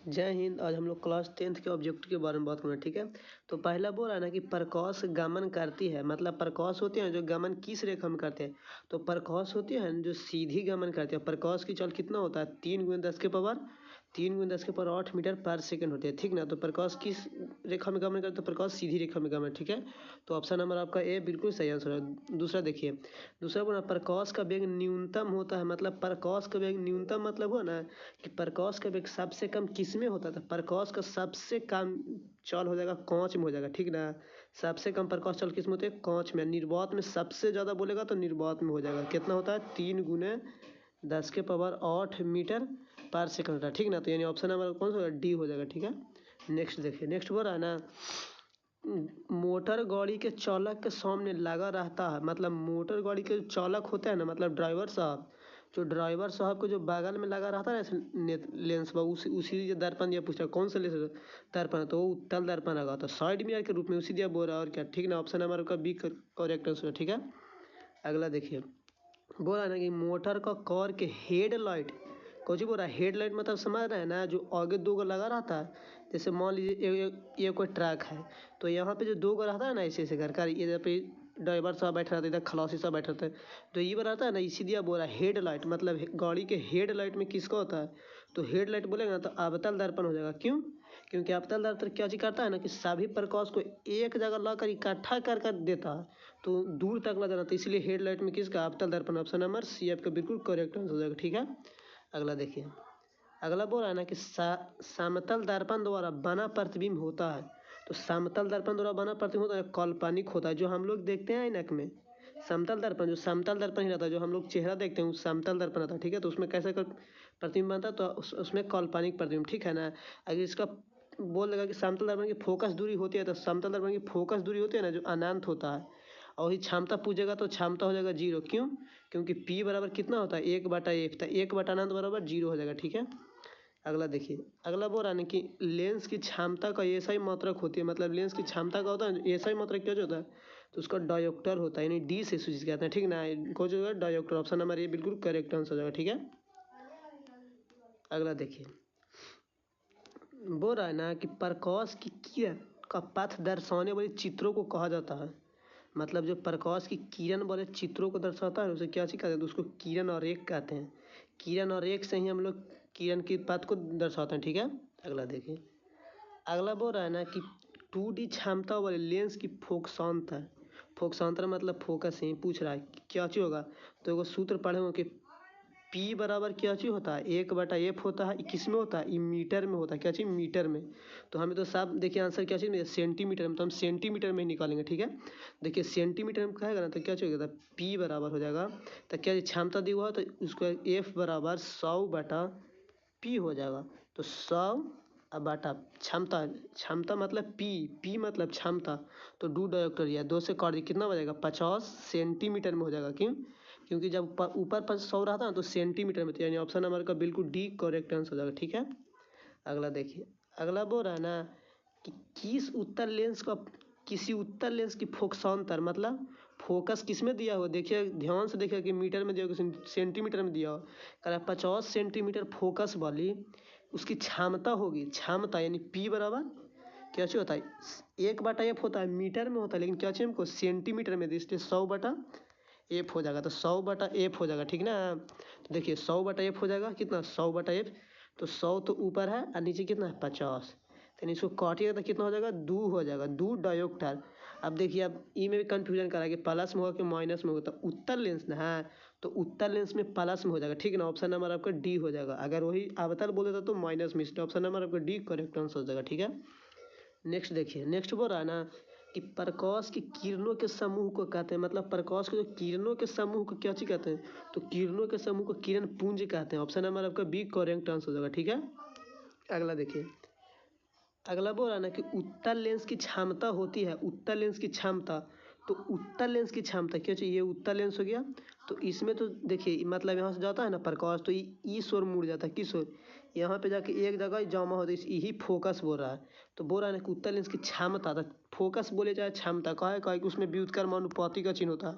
जय हिंद। आज हम लोग क्लास 10th के ऑब्जेक्ट के बारे में बात करेंगे, ठीक है। तो पहला बोल रहा है ना कि प्रकाश गमन करती है, मतलब प्रकाश होते हैं जो गमन किस रेखा में करते हैं। तो प्रकाश होती है जो सीधी गमन करते हैं। प्रकाश की चाल कितना होता है 3 × 10⁻8 मीटर पर सेकंड होती है, ठीक ना। तो प्रकाश किस रेखा में गमन करते हैं? तो प्रकाश सीधी रेखा में गमन, ठीक है। तो ऑप्शन नंबर आपका ए बिल्कुल सही आंसर है। दूसरा देखिए, दूसरा बोला प्रकाश का वेग न्यूनतम होता है, मतलब प्रकाश का वेग न्यूनतम मतलब हुआ ना कि प्रकाश का वेग सबसे कम किस में होता था। प्रकाश का सबसे कम चाल हो जाएगा कांच में हो जाएगा, ठीक ना। सबसे कम प्रकाश चाल किस में होती है? कांच में। निर्वात में सबसे ज़्यादा बोलेगा तो निर्वात में हो जाएगा। कितना होता है? 3 × 10⁸ मीटर पर सेकंड होता है, ठीक ना। तो यानी ऑप्शन नंबर कौन सा होगा? डी हो जाएगा, ठीक है। नेक्स्ट देखिए, नेक्स्ट बोल रहा है ना मोटर गाड़ी के चालक के सामने लगा रहता है, मतलब मोटर गाड़ी के चालक होते हैं ना, मतलब ड्राइवर साहब, जो ड्राइवर साहब को जो बगल में लगा रहता है ना लेंस पर, उसी दर्पण दिया पूछ रहा कौन सा लेंस दर्पण, तो वो उत्तल दर्पण लगा तो साइड मिरर के रूप में उसी दिया बोल रहा है, और क्या, ठीक ना। ऑप्शन नंबर का बी करेक्ट आंसर है, ठीक है। अगला देखिए, बोल रहा है ना कि मोटर का कार के हेडलाइट, कुछ बोल रहा है हेडलाइट मतलब समझ रहे हैं ना, जो आगे दो लगा रहता है। जैसे मान लीजिए ये कोई ट्रक है, तो यहाँ पे जो दो रहता है ना ऐसे घर का, इधर पे ड्राइवर साहब बैठा रहता है, इधर खलासी साहब बैठा रहता है, तो ये रहता है ना, इसी दिया बोल रहा है हेडलाइट, मतलब गाड़ी के हेडलाइट में किसका होता है? तो हेडलाइट बोलेगा ना तो अवतल दर्पण हो जाएगा। क्यों? क्योंकि अवतल दर्पण क्या चीज करता है ना कि सभी प्रकाश को एक जगह लाकर इकट्ठा कर देता है, तो दूर तक ला जाना, तो इसलिए हेडलाइट में किसका? अवतल दर्पण। ऑप्शन नंबर सी आपका बिल्कुल करेक्ट आंसर हो जाएगा, ठीक है। अगला देखिए, अगला बोल रहा है ना कि समतल दर्पण द्वारा बना प्रतिबिंब होता है। तो समतल दर्पण द्वारा बना प्रतिबिंब होता है काल्पनिक होता है, जो हम लोग देखते हैं ऐनक में। समतल दर्पण, जो समतल दर्पण ही रहता है, जो हम लोग चेहरा देखते हैं, समतल दर्पण रहता है, ठीक है। तो उसमें कैसे प्रतिबिंब बनता है? तो उसमें काल्पनिक प्रतिबिंब, ठीक है ना। अगर इसका बोल देगा कि समतल दर्पण की फोकस दूरी होती है, तो समतल दर्पण की फोकस दूरी होती है ना जो अनंत होता है, और वही क्षमता पूछेगा तो क्षमता हो जाएगा 0। क्यों? क्योंकि P बराबर कितना होता है 1/F, तो 1/अनंत बराबर 0 हो जाएगा, ठीक है। अगला देखिए, अगला बोल रहा है कि लेंस की क्षमता का ऐसा ही मात्रक होती है, मतलब लेंस की क्षमता का होता है ऐसा ही मात्रक क्या होता है? तो उसका डायोप्टर होता है, यानी डी से सूचित कहते हैं, ठीक ना। इनको जो है डायोप्टर, ऑप्शन नंबर ये बिल्कुल करेक्ट आंसर हो जाएगा, ठीक है। अगला देखिए, बोल रहा है ना कि प्रकाश की किरण का पथ दर्शाने वाले चित्रों को कहा जाता है, मतलब जो प्रकाश की किरण वाले चित्रों को दर्शाता है उसे क्या चीज कहते हैं? तो उसको किरण और रेख कहते हैं। किरण और रेख से ही हम लोग किरण की पथ को दर्शाते हैं, ठीक है। अगला देखिए, अगला बोल रहा है ना कि 2D क्षमता वाले लेंस की फोकसांतर, फोकसांतर मतलब फोकस ही पूछ रहा है क्या चीज होगा। तो एगो सूत्र पढ़े हो कि P बराबर क्या चीज होता है 1/F होता है, किस में होता है? ये मीटर में होता है, क्या चीज? मीटर में। तो हमें तो साफ देखिए आंसर क्या चीज में सेंटीमीटर में, तो हम सेंटीमीटर में ही निकालेंगे, ठीक है। देखिए सेंटीमीटर में कहेगा ना तो क्या चाहिए? P बराबर हो जाएगा, तो क्या क्षमता दी हुआ तो उसको F बराबर 100/P हो जाएगा। तो 100/, क्षमता, क्षमता मतलब P मतलब क्षमता, तो डू डायोप्टर या 2 से काट दिया कितना बचेगा? 50 सेंटीमीटर में हो जाएगा। क्यों? क्योंकि जब ऊपर पर 100 रहता है ना तो सेंटीमीटर में, यानी ऑप्शन नंबर का बिल्कुल डी करेक्ट आंसर हो जाएगा, ठीक है। अगला देखिए, अगला बोल रहा है ना कि किसी उत्तल लेंस की फोकसांतर, मतलब फोकस किस में दिया हुआ? देखिए ध्यान से देखिए कि मीटर में दिया हुआ सेंटीमीटर में दिया हुआ, कह रहा है 50 सेंटीमीटर फोकस वाली उसकी क्षमता होगी, क्षमता यानी P बराबर क्या चीज होता है 1/F होता है, मीटर में होता है, लेकिन क्या चाहिए हमको? सेंटीमीटर में, इसलिए 100/F हो जाएगा, तो 100/F हो जाएगा, ठीक ना। तो देखिए 100/F हो जाएगा, कितना? 100/F, तो 100 तो ऊपर है और नीचे कितना है? 50, तो इसको काटिएगा तो कितना हो जाएगा? 2 हो जाएगा, 2 डायोप्टर। अब देखिए, अब ई में भी कंफ्यूजन करा कि प्लस में होगा कि माइनस में होगा, तो उत्तल लेंस ना है, तो उत्तल लेंस में प्लस में हो जाएगा, ठीक ना। ऑप्शन नंबर आपका डी हो जाएगा। अगर वही अवतल बोल देता तो माइनस में, ऑप्शन नंबर आपका डी करेक्ट आंसर हो जाएगा, ठीक है। नेक्स्ट देखिए, नेक्स्ट बोल रहा है ना कि प्रकाश की किरणों के समूह को कहते हैं, मतलब प्रकाश के जो किरणों के समूह को क्या चीज कहते हैं? तो किरणों के समूह को किरण पुंज कहते हैं। ऑप्शन नंबर आपका बी करेक्ट आंसर हो जाएगा, ठीक है। अगला देखिए, अगला बोल रहा है ना कि उत्तल लेंस की क्षमता होती है, उत्तल लेंस की क्षमता, तो उत्तल लेंस की क्षमता क्या चाहिए? ये उत्तल लेंस हो गया, तो इसमें तो देखिए मतलब यहाँ से जाता है ना प्रकाश, तो इस ओर मुड़ जाता है, किस ओर? यहाँ पे जाके एक जगह ही जमा होता है, यही फोकस बोल रहा है। तो बोल रहा है ना कि उत्तल लेंस की क्षमता, तो फोकस बोले चाहे क्षमता, कहा कि उसमें व्युत्क्रमानुपाती का चिन्ह होता है।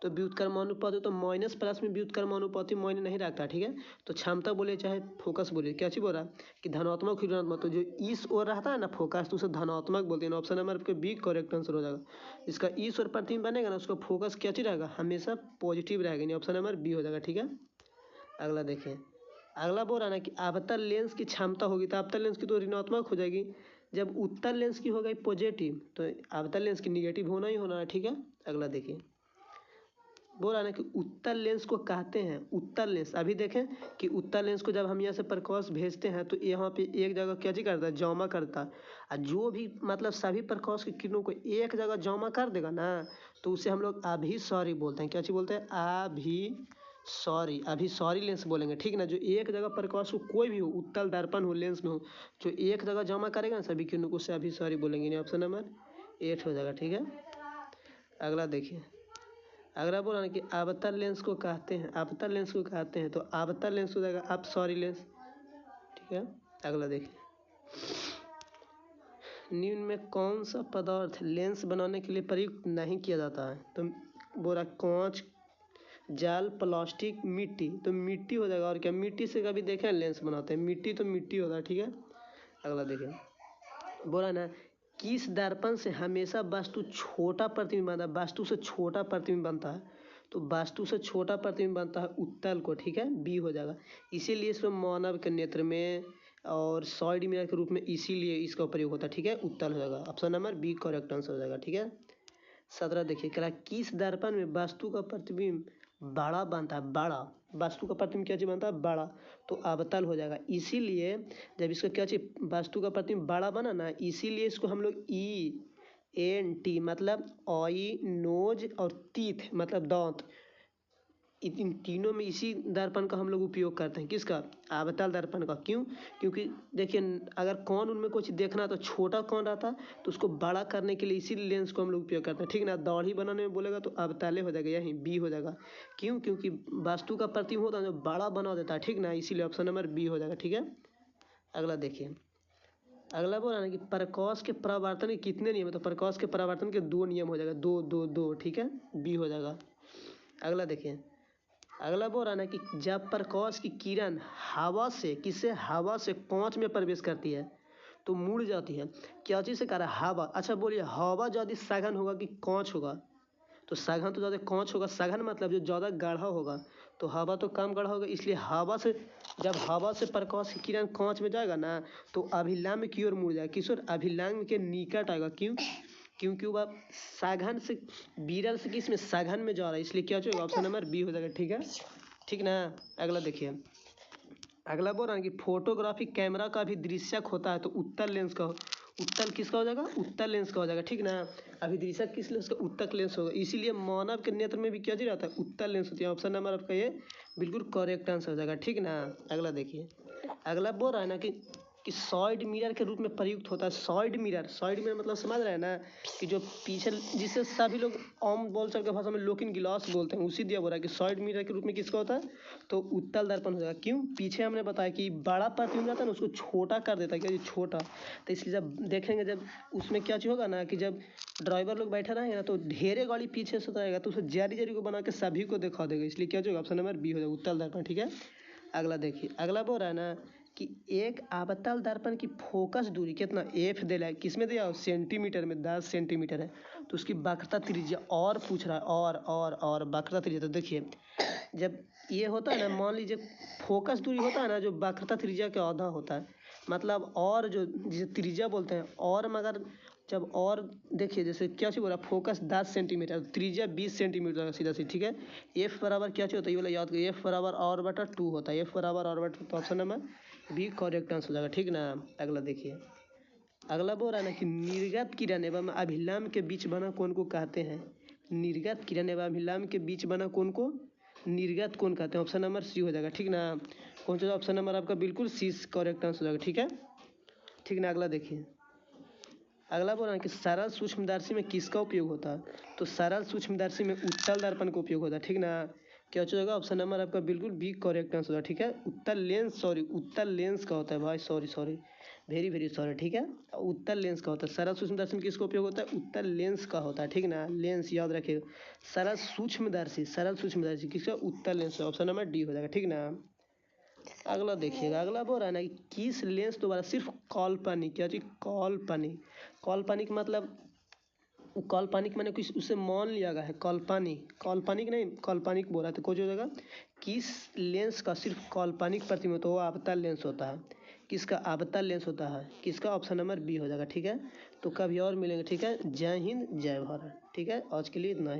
तो व्युत्क्रमानुपाती तो माइनस प्लस में व्युत्क्रमानुपाती मायने नहीं रखता, ठीक है। तो क्षमता बोले चाहे फोकस बोले, क्या चीज बोल रहा है कि धनात्मक ऋणात्मक, तो जो इस ओर रहता है ना फोकस, तो उसे धनात्मक बोलते हैं। ऑप्शन नंबर आपके बी करेक्ट आंसर हो जाएगा। इसका इस ओर प्रतिबिंब बनेगा ना, उसका फोकस क्या चीज रहेगा, हमेशा पॉजिटिव रहेगा, ऑप्शन नंबर बी हो जाएगा, ठीक है। अगला देखें, अगला बोल रहा है ना कि अवतल लेंस की क्षमता होगी, तो अवतल लेंस की तो ऋणात्मक हो जाएगी। जब उत्तल लेंस की हो गई पॉजिटिव, तो अवतल लेंस की निगेटिव होना ही होना है, ठीक है। अगला देखिए, बोल रहा है ना कि उत्तल लेंस को कहते हैं, उत्तल लेंस, अभी देखें कि उत्तल लेंस को जब हम यहाँ से प्रकाश भेजते हैं तो यहाँ पे एक जगह क्या चीज करता है, जमा करता है। और जो भी मतलब सभी प्रकाश की किरणों को एक जगह जमा कर देगा ना, तो उसे हम लोग अभिसॉरी बोलते हैं। क्या चीज बोलते हैं, अभिसॉरी लेंस बोलेंगे, ठीक ना। जो एक जगह प्रकाश को, कोई भी हो, उत्तल दर्पण हो, लेंस में हो, जो एक जगह जमा करेगा ना सभी किरणों को, उसे अभिसॉरी बोलेंगे। ऑप्शन नंबर 8 हो जाएगा, ठीक है। अगला देखिए, अगला बोला ना कि अवतल लेंस को कहते हैं, अवतल लेंस को कहते हैं, तो अवतल लेंस हो जाएगा अपसॉरी लेंस, ठीक है। अगला देखिए, निम्न में कौन सा पदार्थ लेंस बनाने के लिए प्रयुक्त नहीं किया जाता है, तो बोला कांच, जल, प्लास्टिक, मिट्टी, तो मिट्टी हो जाएगा। और क्या, मिट्टी से कभी देखें लेंस बनाते हैं, मिट्टी तो मिट्टी होता है, ठीक है। अगला देखिए, बोला ना किस दर्पण से हमेशा वस्तु छोटा प्रतिबिंब बनता है, वस्तु से छोटा प्रतिबिंब बनता है, तो वस्तु से छोटा प्रतिबिंब बनता है उत्तल को, ठीक है, बी हो जाएगा। इसीलिए इसमें मानव के नेत्र में और सॉलिड मिरर के रूप में इसीलिए इसका प्रयोग होता है, ठीक है, उत्तल हो जाएगा। Option number B correct answer हो जाएगा, ठीक है। 17 देखिए, कह रहा है किस दर्पण में वस्तु का प्रतिबिंब बड़ा बनता है, बड़ा, वस्तु का प्रतिबिंब क्या चीज बनता है, बड़ा, तो अवतल हो जाएगा। इसीलिए जब इसका क्या चीज वस्तु का प्रतिबिंब बड़ा बना ना, इसीलिए इसको हम लोग ENT मतलब आई, नोज और टीथ मतलब दांत, इन तीनों में इसी दर्पण का हम लोग उपयोग करते हैं, किसका, अवतल दर्पण का। क्यों, क्योंकि देखिए अगर कौन उनमें कुछ देखना तो छोटा कौन रहता है, तो उसको बड़ा करने के लिए इसी लेंस को हम लोग उपयोग करते हैं, ठीक ना। दाढ़ी बनाने में बोलेगा तो अवतले हो जाएगा, यही बी हो जाएगा। क्यों, क्योंकि वस्तु का प्रतिबिंब होता है जो बड़ा बना देता है, ठीक ना, इसीलिए ऑप्शन नंबर बी हो जाएगा, ठीक है। अगला देखिए, अगला बोला ना कि प्रकाश के परावर्तन के कितने नियम है, तो प्रकाश के परावर्तन के 2 नियम हो जाएगा, 2 2 2, ठीक है, बी हो जाएगा। अगला देखिए, अगला बोल रहा है ना कि जब प्रकाश की किरण हवा से, किससे, हवा से कांच में प्रवेश करती है तो मुड़ जाती है, क्या चीज़ से कह रहा है, हवा। अच्छा बोलिए, हवा ज़्यादा सघन होगा कि कांच होगा, तो सघन तो ज़्यादा कांच होगा, सघन मतलब जो ज़्यादा गाढ़ा होगा, तो हवा तो कम गाढ़ा होगा। इसलिए हवा से, जब हवा से प्रकाश की किरण कांच में जाएगा ना, तो अभिलंब की ओर मुड़ जाएगा, किस ओर, अभिलंब के निकट आएगा। क्यों, क्योंकि वह सघन से, विरल से किस में, सघन में जा रहा है, इसलिए क्या होगा, ऑप्शन नंबर बी हो जाएगा, ठीक है, ठीक ना। अगला देखिए, अगला बोल रहा है कि फोटोग्राफी कैमरा का भी दृश्यक होता है, तो उत्तल लेंस का, उत्तल किसका हो जाएगा, उत्तल लेंस का हो जाएगा, ठीक ना। अभी दृश्यक किस लेंस का, उत्तल लेंस होगा। इसीलिए मानव के नेत्र में भी क्या चीज आता है, उत्तल लेंस होती है। ऑप्शन नंबर आपका ये बिल्कुल करेक्ट आंसर हो जाएगा, ठीक ना। अगला देखिए, अगला बोल रहा है ना कि सॉइड मिरर के रूप में प्रयुक्त होता है। सॉइड मिरर, सॉइड मिरर मतलब समझ रहे हैं ना, कि जो पीछे, जिसे सभी लोग आम बोल सकते भाषा में लुकिंग गिलास बोलते हैं, उसी दिया बोल रहा है कि सॉइड मिरर के रूप में किसका होता है, तो उत्तल दर्पण हो जाएगा। क्यों, पीछे हमने बताया कि बड़ा प्रतिबिंब रहता है ना, उसको छोटा कर देता है, क्या, छोटा, तो इसलिए जब देखेंगे, जब उसमें क्या चीज होगा ना, कि जब ड्राइवर लोग बैठे रहेंगे ना, तो ढेरे गाड़ी पीछे से रहेगा, तो उसे जारी जारी को बना के सभी को दिखा देगा, इसलिए क्या होगा, ऑप्शन नंबर बी हो जाएगा, उत्तल दर्पण, ठीक है। अगला देखिए, अगला बोल रहा है ना कि एक अवतल दर्पण की फोकस दूरी कितना, एफ दे रहा है, किसमें दिया, सेंटीमीटर में, 10 सेंटीमीटर है, तो उसकी वक्रता त्रिज्या और पूछ रहा है, और वक्रता त्रिज्या, तो देखिए जब ये होता है ना, मान लीजिए फोकस दूरी होता है ना, जो वक्रता त्रिज्या के आधा होता है, मतलब और जो जिसे त्रिज्या बोलते हैं, और मगर जब और देखिए, जैसे क्या चीज बोला, फोकस 10 सेंटीमीटर, त्रिज्या 20 सेंटीमीटर, सीधा सी, ठीक है। एफ बराबर क्या चीज होता है, ये वाला याद करिए, एफ बराबर और बटा 2 होता है, एफ बराबर और बटा, तो option number B correct answer हो जाएगा, ठीक ना। अगला देखिए, अगला बोल रहा है ना कि निर्गत किरण एवं अभिलंब के बीच बना कोण को कहते हैं, निर्गत किरण एवं अभिलंब के बीच बना कोण को निर्गत कोण कहते हैं। ऑप्शन नंबर सी हो जाएगा, ठीक ना। कौन सा, ऑप्शन नंबर आपका बिल्कुल सी करेक्ट आंसर हो जाएगा, ठीक है, ठीक ना। अगला देखिए, अगला बोल रहा है कि सरल सूक्ष्मदर्शी में किसका उपयोग होता है, तो सरल सूक्ष्मदर्शी में उत्तल दर्पण का उपयोग होता है, ठीक ना। क्या हो जाएगा? ऑप्शन नंबर आपका बिल्कुल बी करेक्ट आंसर होगा, ठीक है। उत्तर लेंस का होता है भाई, सॉरी वेरी वेरी सॉरी, ठीक है। उत्तर लेंस का होता है। सरल सूक्ष्मदर्शी किसका उपयोग होता है? उत्तर लेंस का होता है, ठीक ना। लेंस याद रखिएगा। सरल सूक्ष्मदर्शी किसका? उत्तर लेंस। ऑप्शन नंबर डी हो जाएगा, ठीक ना। अगला देखिएगा, अगला बोल रहा है ना कि किस लेंस द्वारा सिर्फ काल्पनिक, क्या चीज? काल्पनिक मतलब काल्पनिक मैंने कुछ उसे मान लिया गया है। काल्पनिक नहीं, काल्पनिक बोला तो कुछ हो जाएगा। किस लेंस का सिर्फ काल्पनिक प्रतिबिंब, तो वो अवतल लेंस होता है। किसका? अवतल लेंस होता है। किसका? ऑप्शन नंबर बी हो जाएगा, ठीक है। तो कभी और मिलेंगे, ठीक है। जय हिंद जय भारत, ठीक है। आज के लिए इतना ही।